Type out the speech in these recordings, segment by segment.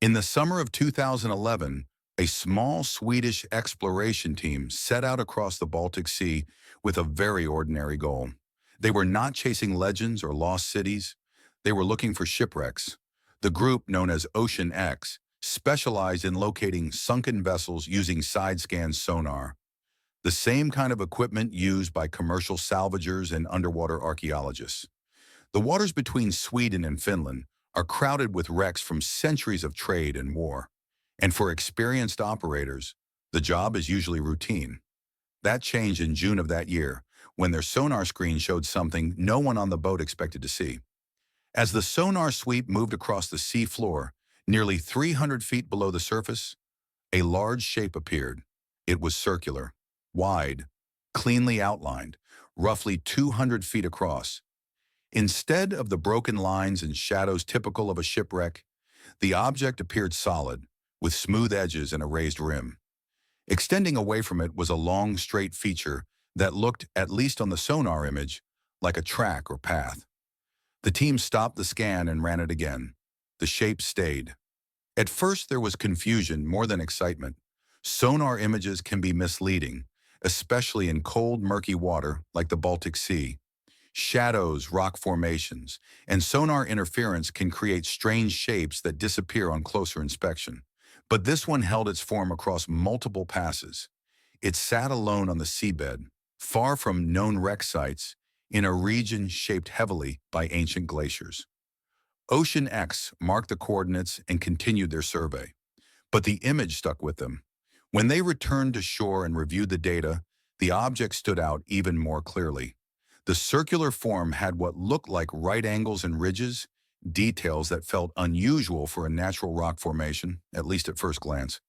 In the summer of 2011, a small Swedish exploration team set out across the Baltic Sea with a very ordinary goal. They were not chasing legends or lost cities. They were looking for shipwrecks. The group, known as Ocean X, specialized in locating sunken vessels using side-scan sonar, the same kind of equipment used by commercial salvagers and underwater archaeologists. The waters between Sweden and Finland are crowded with wrecks from centuries of trade and war. And for experienced operators, the job is usually routine. That changed in June of that year, when their sonar screen showed something no one on the boat expected to see. As the sonar sweep moved across the sea floor, nearly 300 feet below the surface, a large shape appeared. It was circular, wide, cleanly outlined, roughly 200 feet across. Instead of the broken lines and shadows typical of a shipwreck, the object appeared solid, with smooth edges and a raised rim. Extending away from it was a long, straight feature that looked, at least on the sonar image, like a track or path. The team stopped the scan and ran it again. The shape stayed. At first, there was confusion more than excitement. Sonar images can be misleading, especially in cold, murky water like the Baltic Sea. Shadows, rock formations, and sonar interference can create strange shapes that disappear on closer inspection. But this one held its form across multiple passes. It sat alone on the seabed, far from known wreck sites, in a region shaped heavily by ancient glaciers. Ocean X marked the coordinates and continued their survey. But the image stuck with them. When they returned to shore and reviewed the data, the object stood out even more clearly. The circular form had what looked like right angles and ridges, details that felt unusual for a natural rock formation, at least at first glance.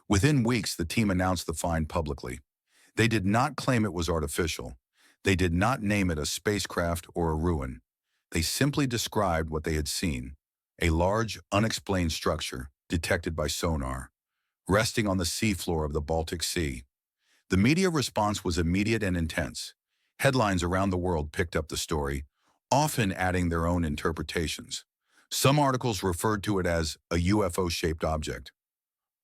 Within weeks, the team announced the find publicly. They did not claim it was artificial. They did not name it a spacecraft or a ruin. They simply described what they had seen, a large, unexplained structure detected by sonar, resting on the seafloor of the Baltic Sea. The media response was immediate and intense. Headlines around the world picked up the story, often adding their own interpretations. Some articles referred to it as a UFO-shaped object.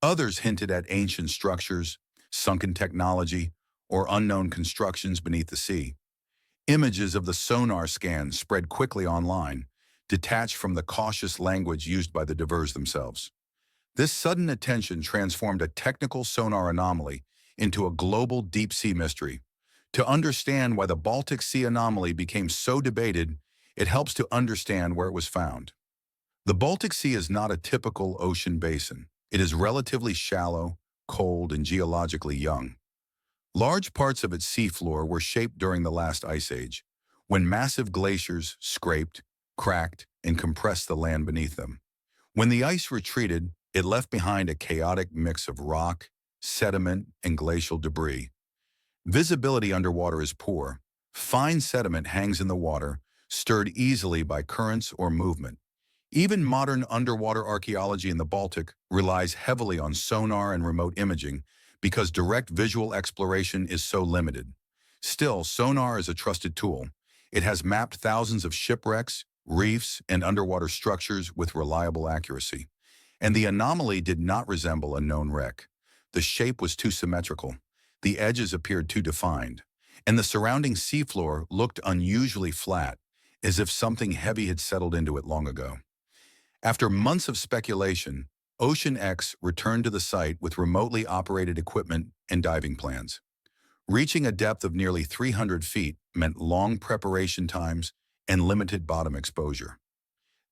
Others hinted at ancient structures, sunken technology, or unknown constructions beneath the sea. Images of the sonar scan spread quickly online, detached from the cautious language used by the divers themselves. This sudden attention transformed a technical sonar anomaly into a global deep-sea mystery. To understand why the Baltic Sea anomaly became so debated, it helps to understand where it was found. The Baltic Sea is not a typical ocean basin. It is relatively shallow, cold, and geologically young. Large parts of its seafloor were shaped during the last ice age, when massive glaciers scraped, cracked, and compressed the land beneath them. When the ice retreated, it left behind a chaotic mix of rock, sediment, and glacial debris. Visibility underwater is poor. Fine sediment hangs in the water, stirred easily by currents or movement. Even modern underwater archaeology in the Baltic relies heavily on sonar and remote imaging because direct visual exploration is so limited. Still, sonar is a trusted tool. It has mapped thousands of shipwrecks, reefs, and underwater structures with reliable accuracy. And the anomaly did not resemble a known wreck. The shape was too symmetrical. The edges appeared too defined, and the surrounding seafloor looked unusually flat, as if something heavy had settled into it long ago. After months of speculation, Ocean X returned to the site with remotely operated equipment and diving plans. Reaching a depth of nearly 300 feet meant long preparation times and limited bottom exposure.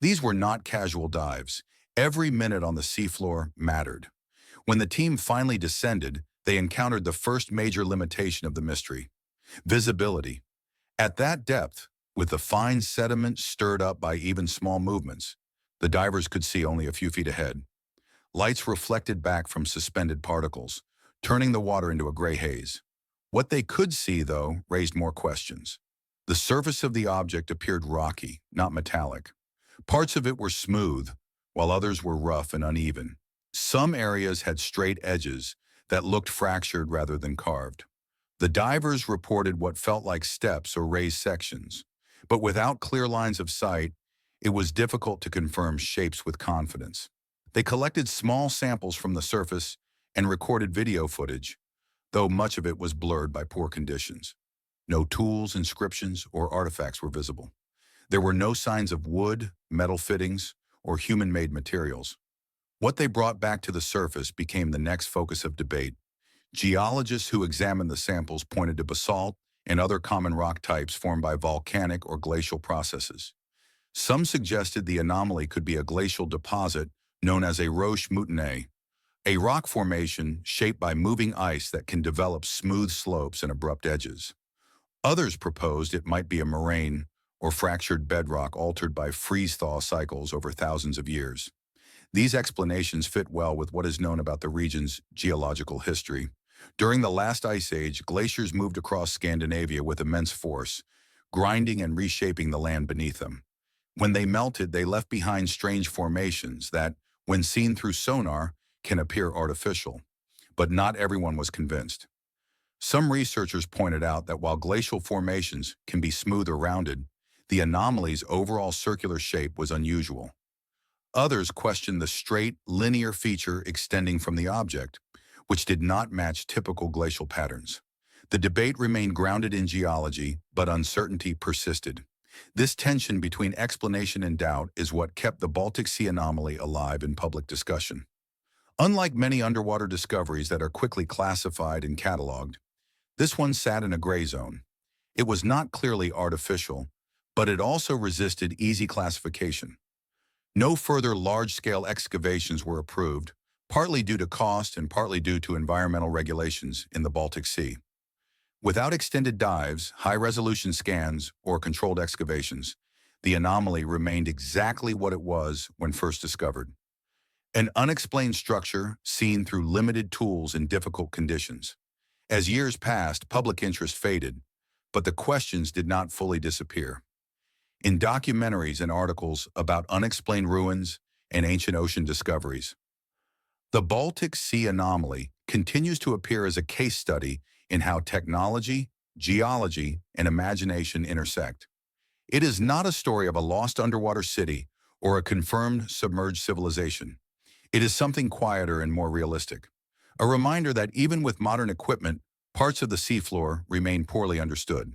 These were not casual dives. Every minute on the seafloor mattered. When the team finally descended, they encountered the first major limitation of the mystery: visibility. At that depth, with the fine sediment stirred up by even small movements, the divers could see only a few feet ahead. Lights reflected back from suspended particles, turning the water into a gray haze. What they could see, though, raised more questions. The surface of the object appeared rocky, not metallic. Parts of it were smooth, while others were rough and uneven. Some areas had straight edges that looked fractured rather than carved. The divers reported what felt like steps or raised sections, but without clear lines of sight, it was difficult to confirm shapes with confidence. They collected small samples from the surface and recorded video footage, though much of it was blurred by poor conditions. No tools, inscriptions, or artifacts were visible. There were no signs of wood, metal fittings, or human-made materials. What they brought back to the surface became the next focus of debate. Geologists who examined the samples pointed to basalt and other common rock types formed by volcanic or glacial processes. Some suggested the anomaly could be a glacial deposit known as a roche moutonné, a rock formation shaped by moving ice that can develop smooth slopes and abrupt edges. Others proposed it might be a moraine or fractured bedrock altered by freeze-thaw cycles over thousands of years. These explanations fit well with what is known about the region's geological history. During the last ice age, glaciers moved across Scandinavia with immense force, grinding and reshaping the land beneath them. When they melted, they left behind strange formations that, when seen through sonar, can appear artificial. But not everyone was convinced. Some researchers pointed out that while glacial formations can be smooth or rounded, the anomaly's overall circular shape was unusual. Others questioned the straight, linear feature extending from the object, which did not match typical glacial patterns. The debate remained grounded in geology, but uncertainty persisted. This tension between explanation and doubt is what kept the Baltic Sea anomaly alive in public discussion. Unlike many underwater discoveries that are quickly classified and cataloged, this one sat in a gray zone. It was not clearly artificial, but it also resisted easy classification. No further large-scale excavations were approved, partly due to cost and partly due to environmental regulations in the Baltic Sea. Without extended dives, high-resolution scans, or controlled excavations, the anomaly remained exactly what it was when first discovered. An unexplained structure seen through limited tools in difficult conditions. As years passed, public interest faded, but the questions did not fully disappear. In documentaries and articles about unexplained ruins and ancient ocean discoveries, the Baltic Sea anomaly continues to appear as a case study in how technology, geology, and imagination intersect. It is not a story of a lost underwater city or a confirmed submerged civilization. It is something quieter and more realistic. A reminder that even with modern equipment, parts of the seafloor remain poorly understood.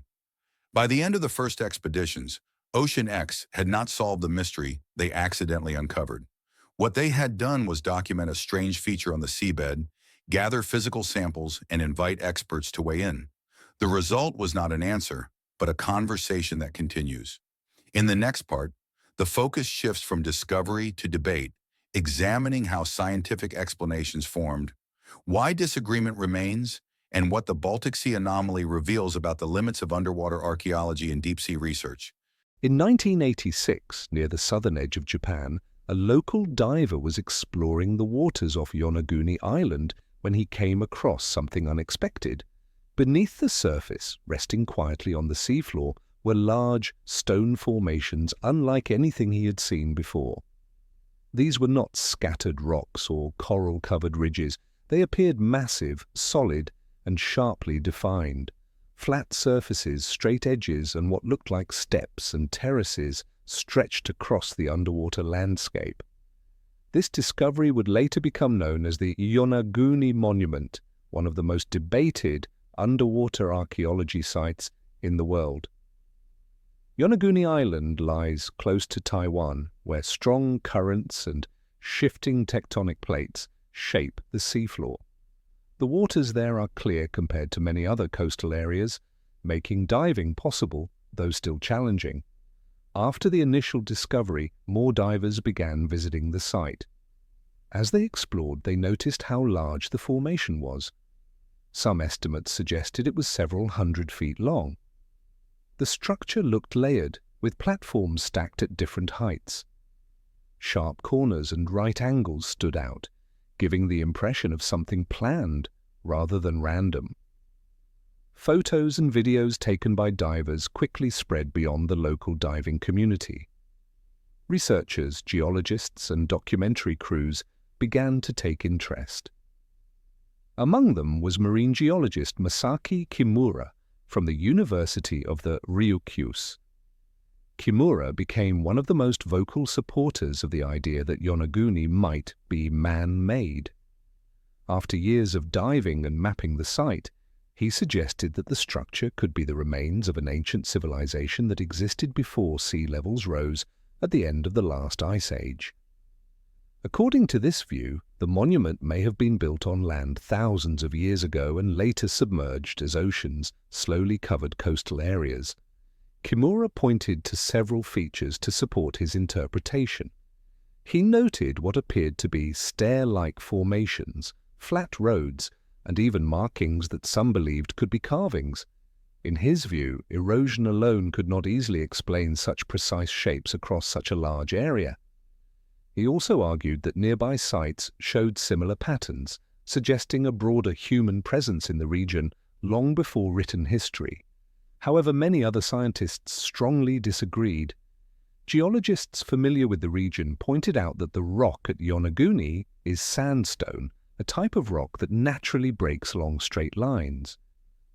By the end of the first expeditions, Ocean X had not solved the mystery they accidentally uncovered. What they had done was document a strange feature on the seabed, gather physical samples, and invite experts to weigh in. The result was not an answer, but a conversation that continues. In the next part, the focus shifts from discovery to debate, examining how scientific explanations formed, why disagreement remains, and what the Baltic Sea anomaly reveals about the limits of underwater archaeology and deep-sea research. In 1986, near the southern edge of Japan, a local diver was exploring the waters off Yonaguni Island when he came across something unexpected. Beneath the surface, resting quietly on the seafloor, were large stone formations unlike anything he had seen before. These were not scattered rocks or coral-covered ridges. They appeared massive, solid, and sharply defined. Flat surfaces, straight edges, and what looked like steps and terraces stretched across the underwater landscape. This discovery would later become known as the Yonaguni Monument, one of the most debated underwater archaeology sites in the world. Yonaguni Island lies close to Taiwan, where strong currents and shifting tectonic plates shape the seafloor. The waters there are clear compared to many other coastal areas, making diving possible, though still challenging. After the initial discovery, more divers began visiting the site. As they explored, they noticed how large the formation was. Some estimates suggested it was several hundred feet long. The structure looked layered, with platforms stacked at different heights. Sharp corners and right angles stood out, giving the impression of something planned rather than random. Photos and videos taken by divers quickly spread beyond the local diving community. Researchers, geologists, and documentary crews began to take interest. Among them was marine geologist Masaki Kimura from the University of the Ryukyus. Kimura became one of the most vocal supporters of the idea that Yonaguni might be man-made. After years of diving and mapping the site, he suggested that the structure could be the remains of an ancient civilization that existed before sea levels rose at the end of the last ice age. According to this view, the monument may have been built on land thousands of years ago and later submerged as oceans slowly covered coastal areas. Kimura pointed to several features to support his interpretation. He noted what appeared to be stair-like formations, flat roads, and even markings that some believed could be carvings. In his view, erosion alone could not easily explain such precise shapes across such a large area. He also argued that nearby sites showed similar patterns, suggesting a broader human presence in the region long before written history. However, many other scientists strongly disagreed. Geologists familiar with the region pointed out that the rock at Yonaguni is sandstone, a type of rock that naturally breaks along straight lines.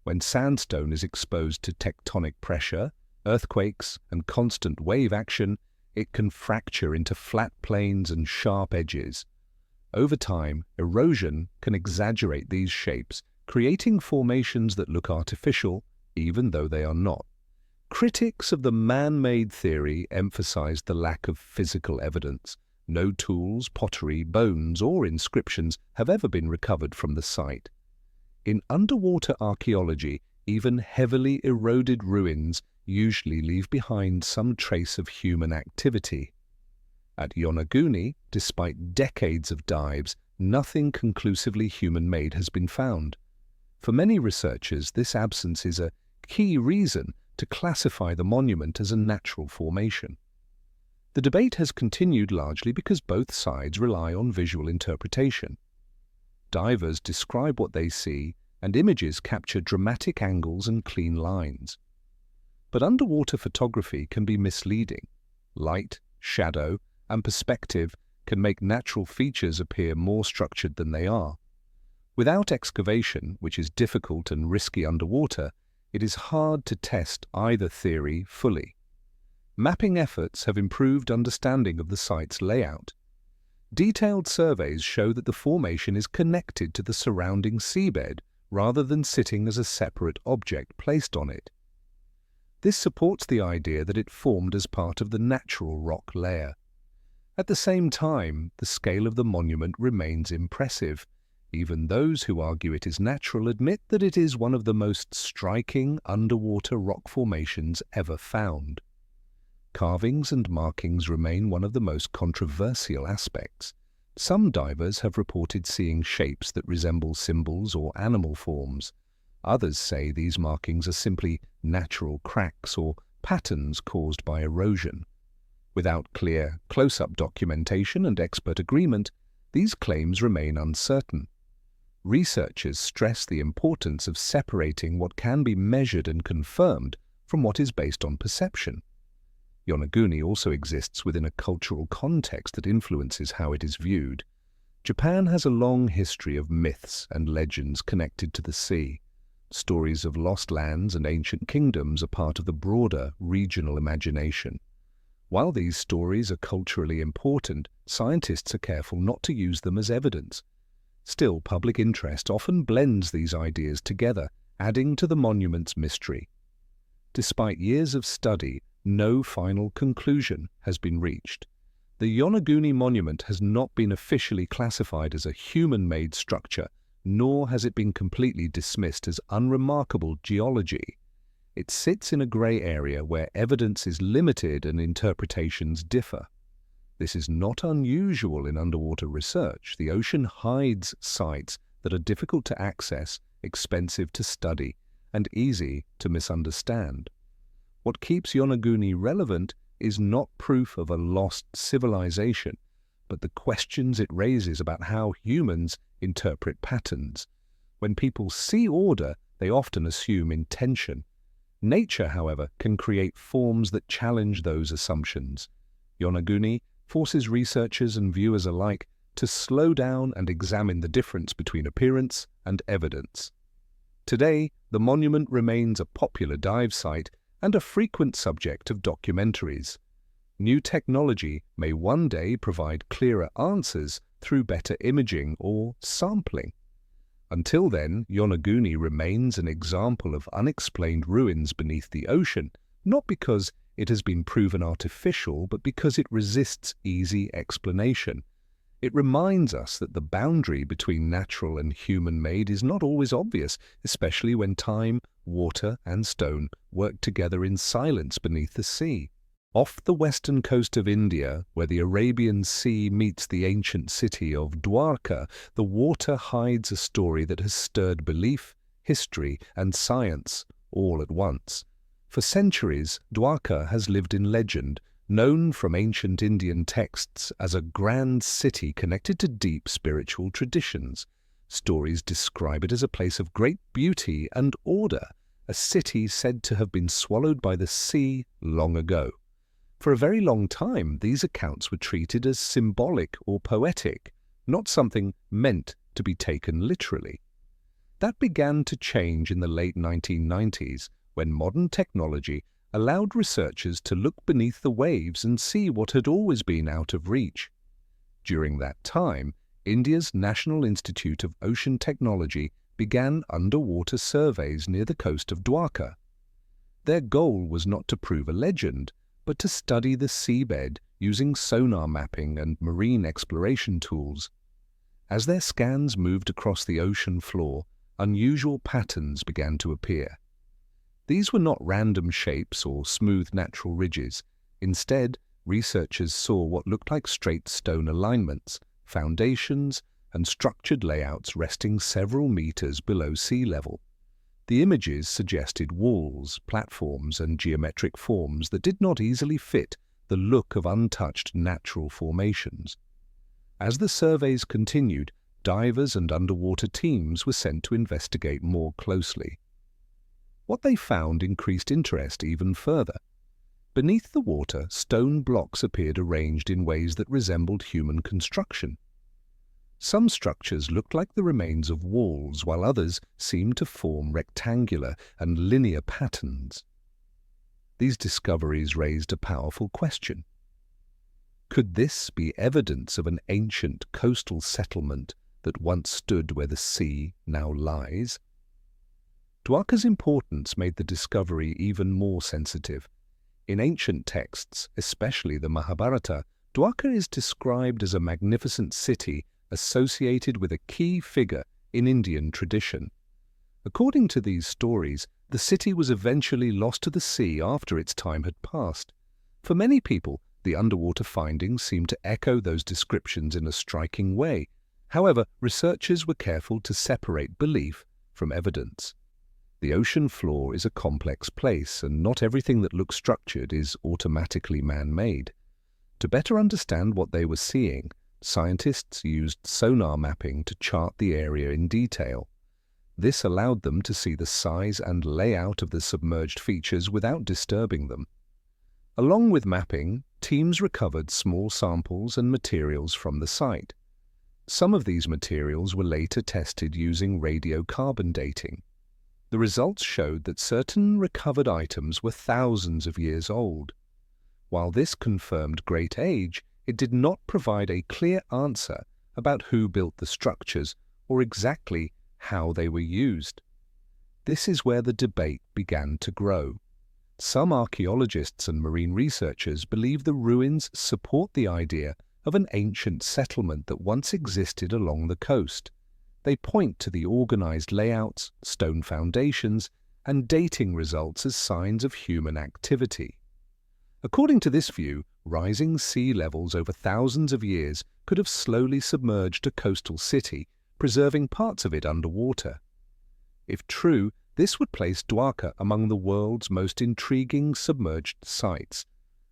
When sandstone is exposed to tectonic pressure, earthquakes, and constant wave action, it can fracture into flat planes and sharp edges. Over time, erosion can exaggerate these shapes, creating formations that look artificial, even though they are not. Critics of the man-made theory emphasized the lack of physical evidence. No tools, pottery, bones, or inscriptions have ever been recovered from the site. In underwater archaeology, even heavily eroded ruins usually leave behind some trace of human activity. At Yonaguni, despite decades of dives, nothing conclusively human-made has been found. For many researchers, this absence is a key reason to classify the monument as a natural formation. The debate has continued largely because both sides rely on visual interpretation. Divers describe what they see, and images capture dramatic angles and clean lines. But underwater photography can be misleading. Light, shadow, and perspective can make natural features appear more structured than they are. Without excavation, which is difficult and risky underwater, it is hard to test either theory fully. Mapping efforts have improved understanding of the site's layout. Detailed surveys show that the formation is connected to the surrounding seabed rather than sitting as a separate object placed on it. This supports the idea that it formed as part of the natural rock layer. At the same time, the scale of the monument remains impressive. Even those who argue it is natural admit that it is one of the most striking underwater rock formations ever found. Carvings and markings remain one of the most controversial aspects. Some divers have reported seeing shapes that resemble symbols or animal forms. Others say these markings are simply natural cracks or patterns caused by erosion. Without clear, close-up documentation and expert agreement, these claims remain uncertain. Researchers stress the importance of separating what can be measured and confirmed from what is based on perception. Yonaguni also exists within a cultural context that influences how it is viewed. Japan has a long history of myths and legends connected to the sea. Stories of lost lands and ancient kingdoms are part of the broader regional imagination. While these stories are culturally important, scientists are careful not to use them as evidence. Still, public interest often blends these ideas together, adding to the monument's mystery. Despite years of study, no final conclusion has been reached. The Yonaguni monument has not been officially classified as a human-made structure, nor has it been completely dismissed as unremarkable geology. It sits in a grey area where evidence is limited and interpretations differ. This is not unusual in underwater research. The ocean hides sites that are difficult to access, expensive to study, and easy to misunderstand. What keeps Yonaguni relevant is not proof of a lost civilization, but the questions it raises about how humans interpret patterns. When people see order, they often assume intention. Nature, however, can create forms that challenge those assumptions. Yonaguni forces researchers and viewers alike to slow down and examine the difference between appearance and evidence. Today, the monument remains a popular dive site and a frequent subject of documentaries. New technology may one day provide clearer answers through better imaging or sampling. Until then, Yonaguni remains an example of unexplained ruins beneath the ocean, not because it has been proven artificial, but because it resists easy explanation. It reminds us that the boundary between natural and human-made is not always obvious, especially when time, water, and stone work together in silence beneath the sea. Off the western coast of India, where the Arabian Sea meets the ancient city of Dwarka, the water hides a story that has stirred belief, history, and science all at once. For centuries, Dwarka has lived in legend, known from ancient Indian texts as a grand city connected to deep spiritual traditions. Stories describe it as a place of great beauty and order, a city said to have been swallowed by the sea long ago. For a very long time, these accounts were treated as symbolic or poetic, not something meant to be taken literally. That began to change in the late 1990s, when modern technology allowed researchers to look beneath the waves and see what had always been out of reach. During that time, India's National Institute of Ocean Technology began underwater surveys near the coast of Dwarka. Their goal was not to prove a legend, but to study the seabed using sonar mapping and marine exploration tools. As their scans moved across the ocean floor, unusual patterns began to appear. These were not random shapes or smooth natural ridges. Instead, researchers saw what looked like straight stone alignments, foundations, and structured layouts resting several meters below sea level. The images suggested walls, platforms, and geometric forms that did not easily fit the look of untouched natural formations. As the surveys continued, divers and underwater teams were sent to investigate more closely. What they found increased interest even further. Beneath the water, stone blocks appeared arranged in ways that resembled human construction. Some structures looked like the remains of walls, while others seemed to form rectangular and linear patterns. These discoveries raised a powerful question. Could this be evidence of an ancient coastal settlement that once stood where the sea now lies? Dwarka's importance made the discovery even more sensitive. In ancient texts, especially the Mahabharata, Dwarka is described as a magnificent city associated with a key figure in Indian tradition. According to these stories, the city was eventually lost to the sea after its time had passed. For many people, the underwater findings seemed to echo those descriptions in a striking way. However, researchers were careful to separate belief from evidence. The ocean floor is a complex place, and not everything that looks structured is automatically man-made. To better understand what they were seeing, scientists used sonar mapping to chart the area in detail. This allowed them to see the size and layout of the submerged features without disturbing them. Along with mapping, teams recovered small samples and materials from the site. Some of these materials were later tested using radiocarbon dating. The results showed that certain recovered items were thousands of years old. While this confirmed great age, it did not provide a clear answer about who built the structures or exactly how they were used. This is where the debate began to grow. Some archaeologists and marine researchers believe the ruins support the idea of an ancient settlement that once existed along the coast. They point to the organized layouts, stone foundations, and dating results as signs of human activity. According to this view, rising sea levels over thousands of years could have slowly submerged a coastal city, preserving parts of it underwater. If true, this would place Dwarka among the world's most intriguing submerged sites.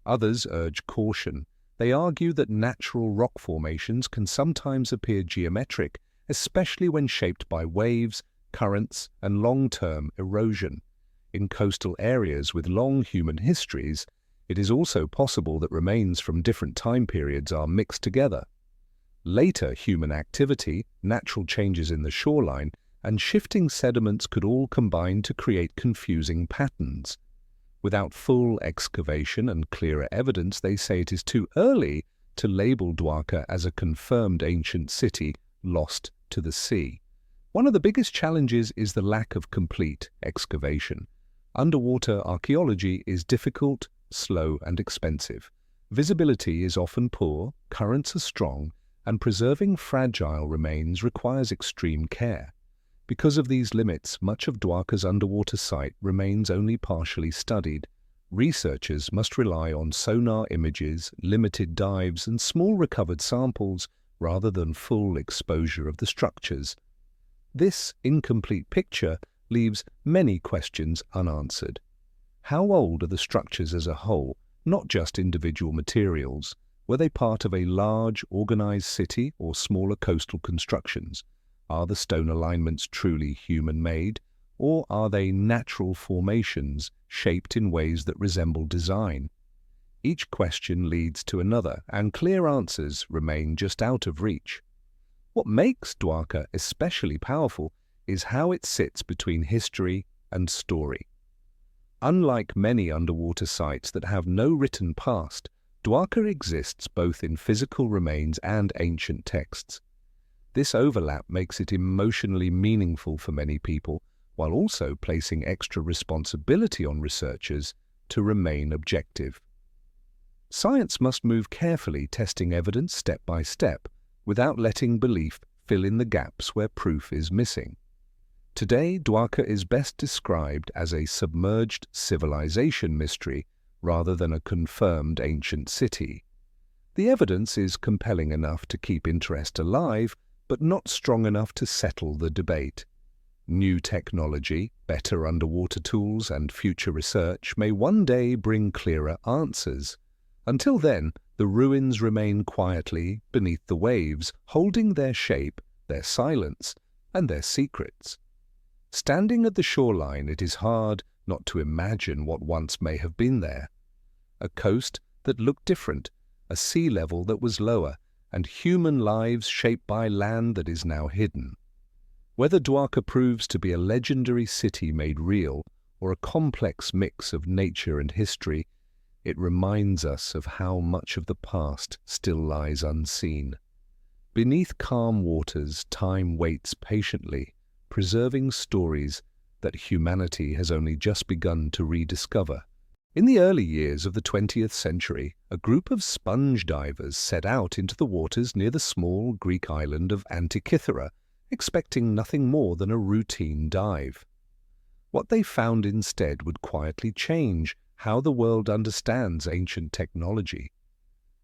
Others urge caution. They argue that natural rock formations can sometimes appear geometric, especially when shaped by waves, currents, and long-term erosion. In coastal areas with long human histories, it is also possible that remains from different time periods are mixed together. Later human activity, natural changes in the shoreline, and shifting sediments could all combine to create confusing patterns. Without full excavation and clearer evidence, they say it is too early to label Dwarka as a confirmed ancient city lost to the sea. One of the biggest challenges is the lack of complete excavation. Underwater archaeology is difficult, slow, and expensive. Visibility is often poor, currents are strong, and preserving fragile remains requires extreme care. Because of these limits, much of Dwarka's underwater site remains only partially studied. Researchers must rely on sonar images, limited dives, and small recovered samples rather than full exposure of the structures. This incomplete picture leaves many questions unanswered. How old are the structures as a whole, not just individual materials? Were they part of a large, organized city or smaller coastal constructions? Are the stone alignments truly human-made, or are they natural formations shaped in ways that resemble design? Each question leads to another, and clear answers remain just out of reach. What makes Dwarka especially powerful is how it sits between history and story. Unlike many underwater sites that have no written past, Dwarka exists both in physical remains and ancient texts. This overlap makes it emotionally meaningful for many people, while also placing extra responsibility on researchers to remain objective. Science must move carefully, testing evidence step by step, without letting belief fill in the gaps where proof is missing. Today, Dwarka is best described as a submerged civilization mystery rather than a confirmed ancient city. The evidence is compelling enough to keep interest alive, but not strong enough to settle the debate. New technology, better underwater tools, and future research may one day bring clearer answers. Until then, the ruins remain quietly beneath the waves, holding their shape, their silence, and their secrets. Standing at the shoreline, it is hard not to imagine what once may have been there. A coast that looked different, a sea level that was lower, and human lives shaped by land that is now hidden. Whether Dwarka proves to be a legendary city made real or a complex mix of nature and history, it reminds us of how much of the past still lies unseen. Beneath calm waters, time waits patiently, preserving stories that humanity has only just begun to rediscover. In the early years of the 20th century, a group of sponge divers set out into the waters near the small Greek island of Antikythera, expecting nothing more than a routine dive. What they found instead would quietly change how the world understands ancient technology.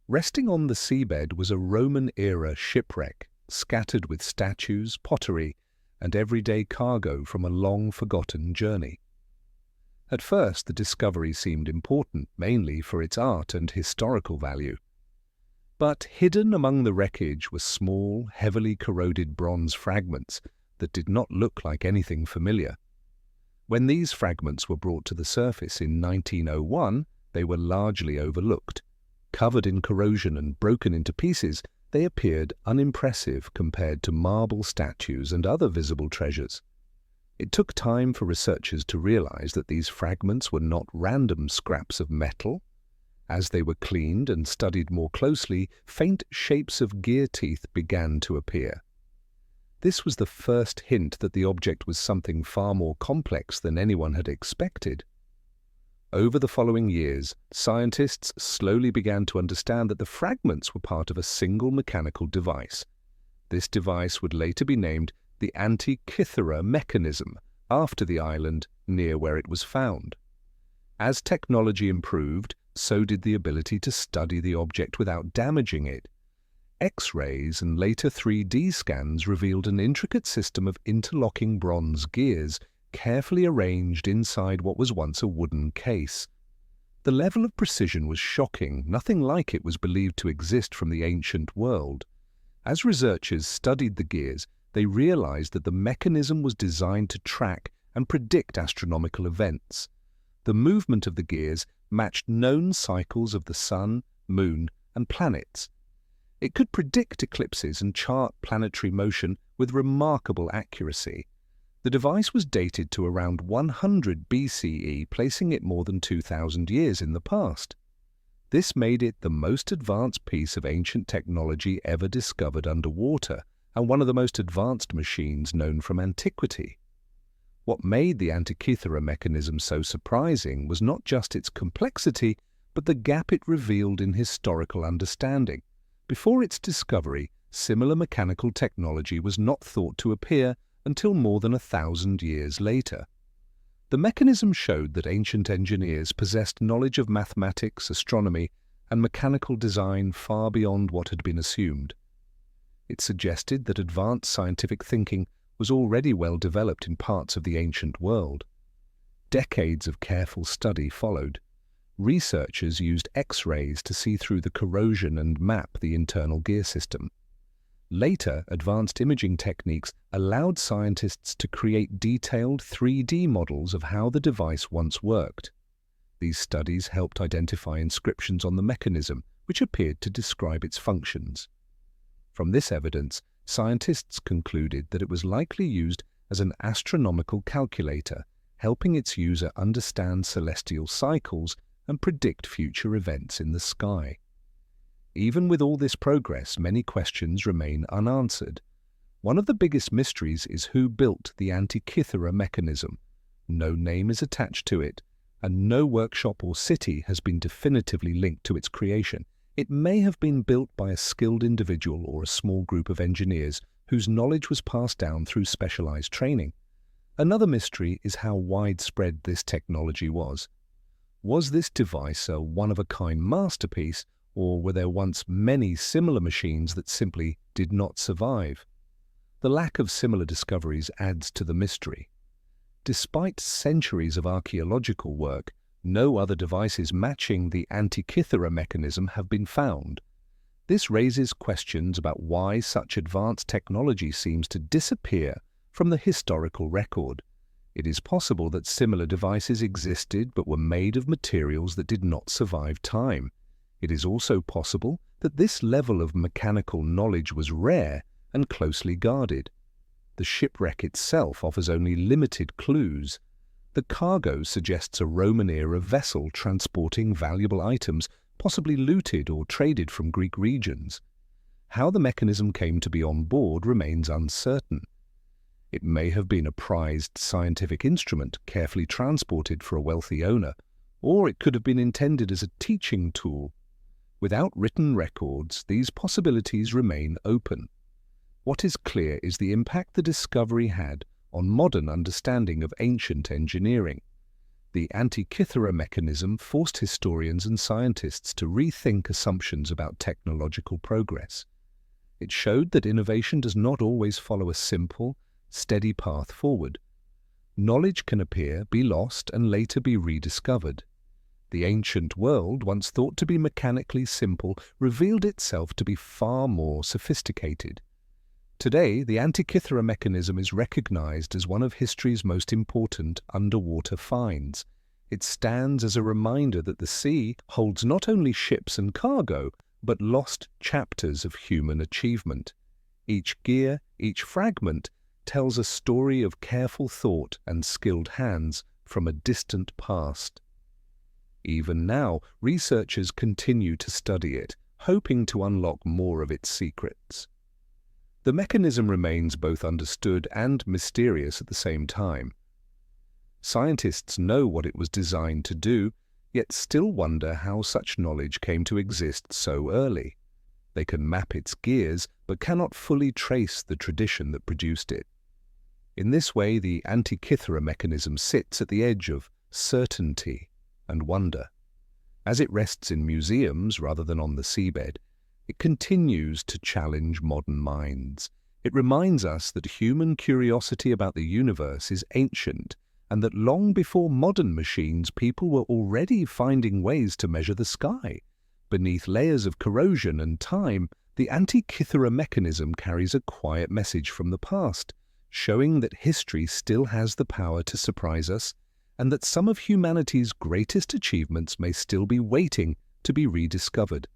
Resting on the seabed was a Roman-era shipwreck, scattered with statues, pottery, and everyday cargo from a long-forgotten journey. At first, the discovery seemed important, mainly for its art and historical value. But hidden among the wreckage were small, heavily corroded bronze fragments that did not look like anything familiar. When these fragments were brought to the surface in 1901, they were largely overlooked. Covered in corrosion and broken into pieces, they appeared unimpressive compared to marble statues and other visible treasures. It took time for researchers to realize that these fragments were not random scraps of metal. As they were cleaned and studied more closely, faint shapes of gear teeth began to appear. This was the first hint that the object was something far more complex than anyone had expected. Over the following years, scientists slowly began to understand that the fragments were part of a single mechanical device. This device would later be named the Antikythera mechanism, after the island near where it was found. As technology improved, so did the ability to study the object without damaging it. X-rays and later 3D scans revealed an intricate system of interlocking bronze gears carefully arranged inside what was once a wooden case. The level of precision was shocking, nothing like it was believed to exist from the ancient world. As researchers studied the gears, they realized that the mechanism was designed to track and predict astronomical events. The movement of the gears matched known cycles of the sun, moon, and planets. It could predict eclipses and chart planetary motion with remarkable accuracy. The device was dated to around 100 BCE, placing it more than 2,000 years in the past. This made it the most advanced piece of ancient technology ever discovered underwater, and one of the most advanced machines known from antiquity. What made the Antikythera mechanism so surprising was not just its complexity, but the gap it revealed in historical understanding. Before its discovery, similar mechanical technology was not thought to appear until more than 1,000 years later. The mechanism showed that ancient engineers possessed knowledge of mathematics, astronomy, and mechanical design far beyond what had been assumed. It suggested that advanced scientific thinking was already well developed in parts of the ancient world. Decades of careful study followed. Researchers used X-rays to see through the corrosion and map the internal gear system. Later, advanced imaging techniques allowed scientists to create detailed 3D models of how the device once worked. These studies helped identify inscriptions on the mechanism, which appeared to describe its functions. From this evidence, scientists concluded that it was likely used as an astronomical calculator, helping its user understand celestial cycles and predict future events in the sky. Even with all this progress, many questions remain unanswered. One of the biggest mysteries is who built the Antikythera mechanism. No name is attached to it, and no workshop or city has been definitively linked to its creation. It may have been built by a skilled individual or a small group of engineers whose knowledge was passed down through specialized training. Another mystery is how widespread this technology was. Was this device a one-of-a-kind masterpiece, or were there once many similar machines that simply did not survive? The lack of similar discoveries adds to the mystery. Despite centuries of archaeological work, no other devices matching the Antikythera mechanism have been found. This raises questions about why such advanced technology seems to disappear from the historical record. It is possible that similar devices existed but were made of materials that did not survive time. It is also possible that this level of mechanical knowledge was rare and closely guarded. The shipwreck itself offers only limited clues. The cargo suggests a Roman-era vessel transporting valuable items, possibly looted or traded from Greek regions. How the mechanism came to be on board remains uncertain. It may have been a prized scientific instrument carefully transported for a wealthy owner, or it could have been intended as a teaching tool. Without written records, these possibilities remain open. What is clear is the impact the discovery had on modern understanding of ancient engineering. The Antikythera mechanism forced historians and scientists to rethink assumptions about technological progress. It showed that innovation does not always follow a simple, steady path forward. Knowledge can appear, be lost, and later be rediscovered. The ancient world, once thought to be mechanically simple, revealed itself to be far more sophisticated. Today, the Antikythera mechanism is recognized as one of history's most important underwater finds. It stands as a reminder that the sea holds not only ships and cargo, but lost chapters of human achievement. Each gear, each fragment, tells a story of careful thought and skilled hands from a distant past. Even now, researchers continue to study it, hoping to unlock more of its secrets. The mechanism remains both understood and mysterious at the same time. Scientists know what it was designed to do, yet still wonder how such knowledge came to exist so early. They can map its gears, but cannot fully trace the tradition that produced it. In this way, the Antikythera mechanism sits at the edge of certainty and wonder. As it rests in museums rather than on the seabed, it continues to challenge modern minds. It reminds us that human curiosity about the universe is ancient, and that long before modern machines, people were already finding ways to measure the sky. Beneath layers of corrosion and time, the Antikythera mechanism carries a quiet message from the past, showing that history still has the power to surprise us, and that some of humanity's greatest achievements may still be waiting to be rediscovered.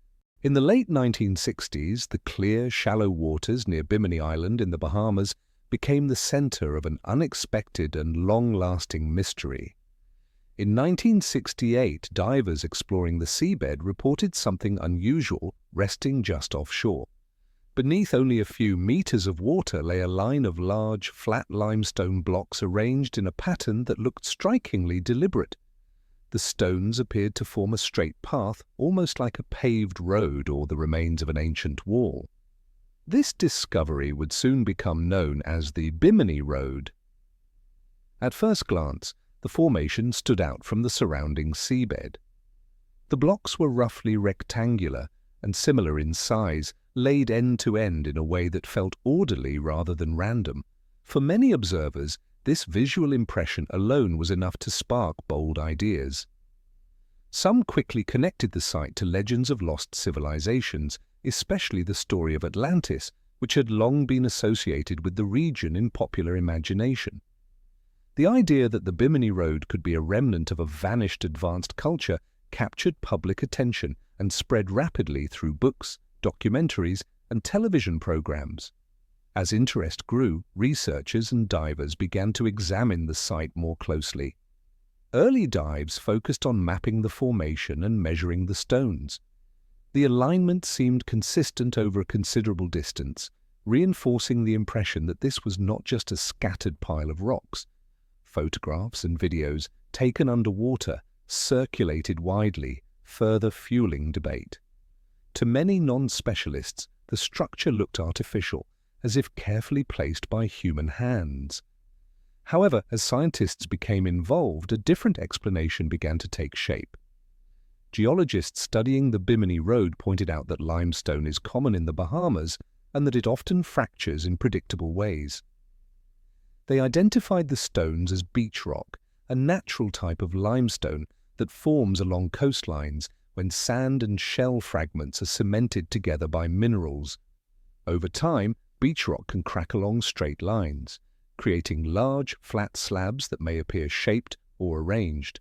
In the late 1960s, the clear, shallow waters near Bimini Island in the Bahamas became the center of an unexpected and long-lasting mystery. In 1968, divers exploring the seabed reported something unusual resting just offshore. Beneath only a few meters of water lay a line of large, flat limestone blocks arranged in a pattern that looked strikingly deliberate. The stones appeared to form a straight path, almost like a paved road or the remains of an ancient wall. This discovery would soon become known as the Bimini Road. At first glance, the formation stood out from the surrounding seabed. The blocks were roughly rectangular and similar in size, laid end to end in a way that felt orderly rather than random. For many observers, this visual impression alone was enough to spark bold ideas. Some quickly connected the site to legends of lost civilizations, especially the story of Atlantis, which had long been associated with the region in popular imagination. The idea that the Bimini Road could be a remnant of a vanished advanced culture captured public attention and spread rapidly through books, documentaries, and television programs. As interest grew, researchers and divers began to examine the site more closely. Early dives focused on mapping the formation and measuring the stones. The alignment seemed consistent over a considerable distance, reinforcing the impression that this was not just a scattered pile of rocks. Photographs and videos taken underwater circulated widely, further fueling debate. To many non-specialists, the structure looked artificial, as if carefully placed by human hands. However, as scientists became involved, a different explanation began to take shape. Geologists studying the Bimini Road pointed out that limestone is common in the Bahamas and that it often fractures in predictable ways. They identified the stones as beach rock, a natural type of limestone that forms along coastlines when sand and shell fragments are cemented together by minerals. Over time, beach rock can crack along straight lines, creating large, flat slabs that may appear shaped or arranged.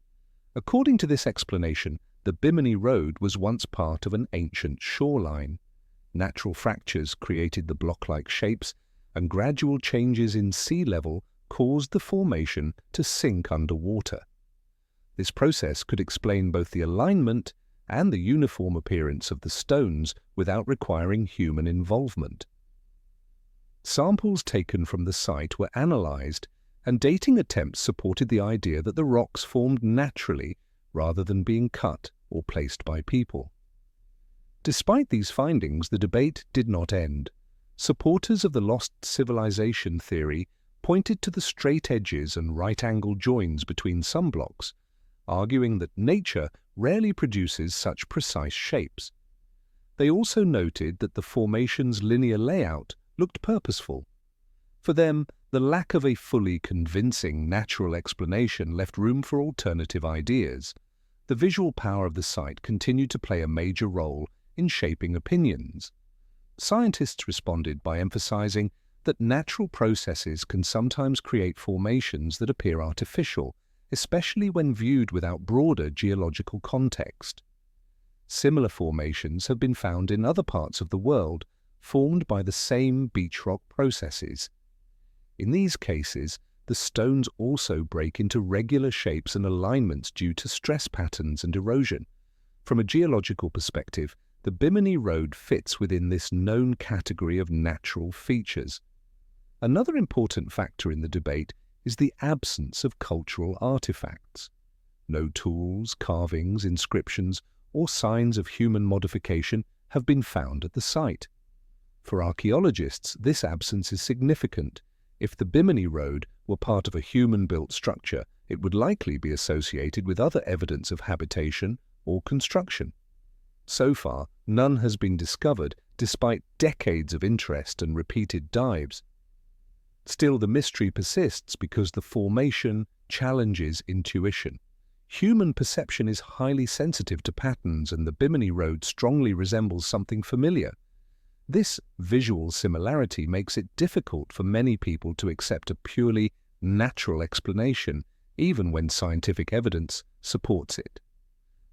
According to this explanation, the Bimini Road was once part of an ancient shoreline. Natural fractures created the block-like shapes, and gradual changes in sea level caused the formation to sink underwater. This process could explain both the alignment and the uniform appearance of the stones without requiring human involvement. Samples taken from the site were analyzed, and dating attempts supported the idea that the rocks formed naturally rather than being cut or placed by people. Despite these findings, the debate did not end. Supporters of the lost civilization theory pointed to the straight edges and right-angle joins between some blocks, arguing that nature rarely produces such precise shapes. They also noted that the formation's linear layout looked purposeful. For them, the lack of a fully convincing natural explanation left room for alternative ideas. The visual power of the site continued to play a major role in shaping opinions. Scientists responded by emphasizing that natural processes can sometimes create formations that appear artificial, especially when viewed without broader geological context. Similar formations have been found in other parts of the world, formed by the same beach rock processes. In these cases, the stones also break into regular shapes and alignments due to stress patterns and erosion. From a geological perspective, the Bimini Road fits within this known category of natural features. Another important factor in the debate is the absence of cultural artifacts. No tools, carvings, inscriptions, or signs of human modification have been found at the site. For archaeologists, this absence is significant. If the Bimini Road were part of a human-built structure, it would likely be associated with other evidence of habitation or construction. So far, none has been discovered, despite decades of interest and repeated dives. Still, the mystery persists because the formation challenges intuition. Human perception is highly sensitive to patterns, and the Bimini Road strongly resembles something familiar. This visual similarity makes it difficult for many people to accept a purely natural explanation, even when scientific evidence supports it.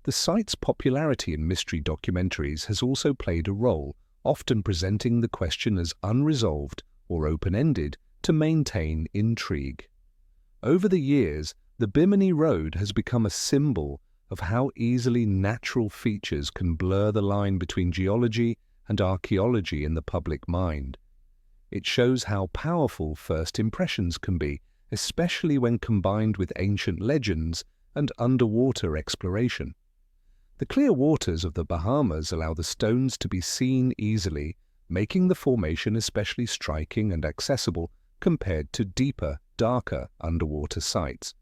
The site's popularity in mystery documentaries has also played a role, often presenting the question as unresolved or open-ended to to maintain intrigue. Over the years, the Bimini Road has become a symbol of how easily natural features can blur the line between geology and archaeology in the public mind. It shows how powerful first impressions can be, especially when combined with ancient legends and underwater exploration. The clear waters of the Bahamas allow the stones to be seen easily, making the formation especially striking and accessible compared to deeper, darker underwater sites.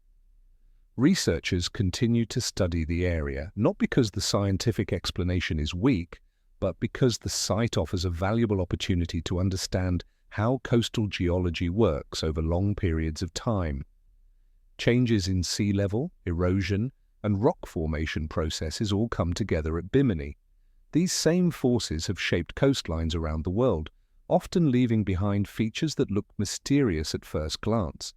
Researchers continue to study the area, not because the scientific explanation is weak, but because the site offers a valuable opportunity to understand how coastal geology works over long periods of time. Changes in sea level, erosion, and rock formation processes all come together at Bimini. These same forces have shaped coastlines around the world, often leaving behind features that look mysterious at first glance.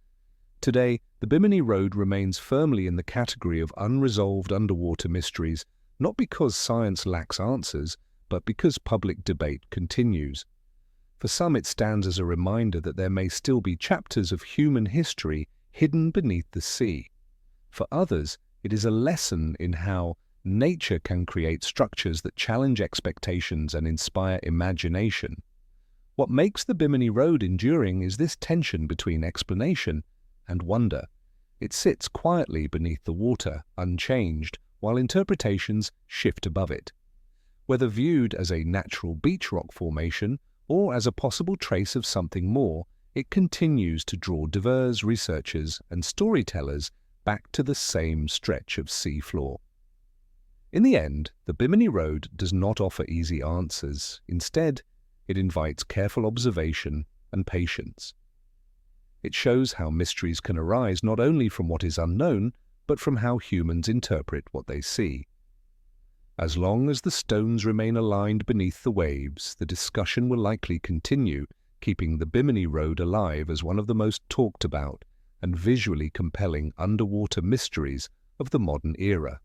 Today, the Bimini Road remains firmly in the category of unresolved underwater mysteries, not because science lacks answers, but because public debate continues. For some, it stands as a reminder that there may still be chapters of human history hidden beneath the sea. For others, it is a lesson in how nature can create structures that challenge expectations and inspire imagination. What makes the Bimini Road enduring is this tension between explanation and wonder. It sits quietly beneath the water, unchanged, while interpretations shift above it. Whether viewed as a natural beach rock formation or as a possible trace of something more, it continues to draw diverse researchers and storytellers back to the same stretch of seafloor. In the end, the Bimini Road does not offer easy answers. Instead, it invites careful observation and patience. It shows how mysteries can arise not only from what is unknown, but from how humans interpret what they see. As long as the stones remain aligned beneath the waves, the discussion will likely continue, keeping the Bimini Road alive as one of the most talked about and visually compelling underwater mysteries of the modern era.